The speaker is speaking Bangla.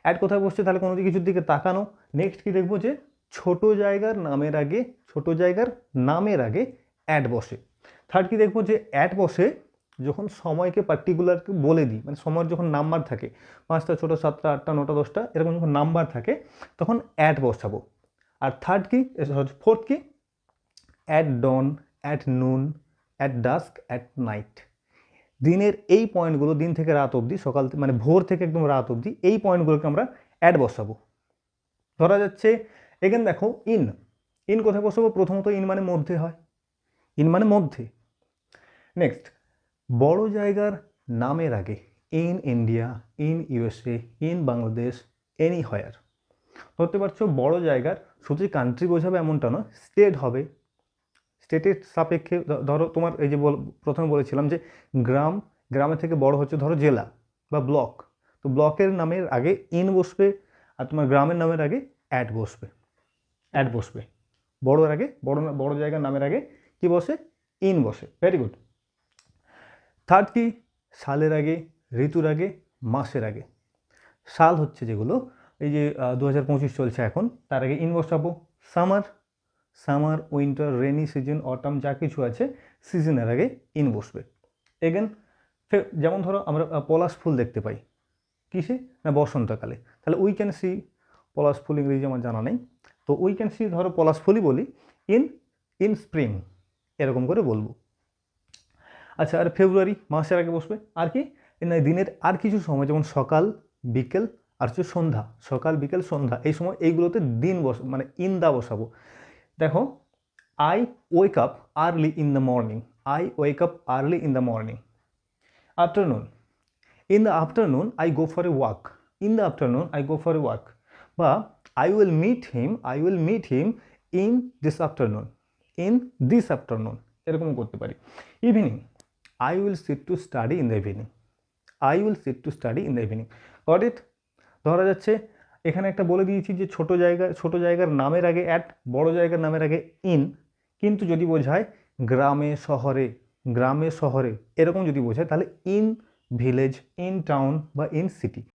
অ্যাট কোথায় বসছে, তাহলে কোনো কিছুর দিকে তাকানো। নেক্সট কি দেখবো যে ছোট জায়গার নামের আগে অ্যাট বসে। থার্ড কি দেখবো যে অ্যাট বসে যখন সময়কে পার্টিকুলার বলে দিই, মানে সময়ের যখন নাম্বার থাকে 5টা, ছোটো 7টা, 8টা, 9টা, 10টা এরকম যখন নাম্বার থাকে তখন অ্যাট বসাবো। আর ফোর্থ কি at dawn, at noon, at dusk, at night. দিনের এই পয়েন্টগুলো, দিন থেকে রাত অবধি, মানে ভোর থেকে একদম রাত অবধি, এই পয়েন্টগুলোকে আমরা অ্যাড বসাবো। ধরা যাচ্ছে এখানে দেখো ইন কোথায় বসাবো? প্রথমত ইন মানে মধ্যে হয়, ইন মানে মধ্যে। নেক্সট বড় জায়গার নামের আগে in India, in USA, in Bangladesh, anywhere. ধরতে পারছো বড় জায়গার শুধু কান্ট্রি বোঝাবে এমনটা নয়, স্টেট হবে। স্টেটের সাপেক্ষে ধরো তোমার এই যে প্রথমে বলেছিলাম যে গ্রামের থেকে বড় হচ্ছে ধরো জেলা বা ব্লক, তো ব্লকের নামের আগে ইন বসবে, আর তোমার গ্রামের নামের আগে অ্যাট বসবে। বড় জায়গার নামের আগে কি বসে? ইন বসে। Very good. থার্ড কি সালের আগে, ঋতুর আগে, মাসের আগে। সাল হচ্ছে যেগুলো এই যে 2025 চলছে এখন, তার আগে ইন বসাবো। Summer, winter, rainy season, autumn যা কিছু আছে সিজনের আগে ইন বসবে। এগেন যেমন ধরো আমরা পলাশ ফুল দেখতে পাই কিসে? না বসন্তকালে, তাহলে উই ক্যান সি পলাশ ফুল, ইংরেজি আমার জানা নেই, তো উই ক্যান সি ধরো পলাশ ফুলই বলি ইন স্প্রিং, এরকম করে বলবো। আচ্ছা, আর ফেব্রুয়ারি মাসের আগে বসবে। আর কি না দিনের আর কিছু সময়, যেমন সকাল, বিকেল, আর হচ্ছে সন্ধ্যা, সকাল, বিকেল, সন্ধ্যা, এই সময় এইগুলোতে দিন মানে ইন দা বসাবো। দেখো I wake up early in the morning. Afternoon, in the afternoon I go for a walk. বা I will meet him in this afternoon, এরকম করতে পারি। Evening, I will sit to study in the evening. Got it? ধরা যাচ্ছে এখানে একটা বলে দিয়েছি যে ছোট জায়গার নামের আগে অ্যাট, বড় জায়গার নামের আগে ইন, কিন্তু যদি বোঝায় গ্রামে শহরে এরকম যদি বোঝায় তাহলে ইন ভিলেজ, ইন টাউন বা ইন সিটি।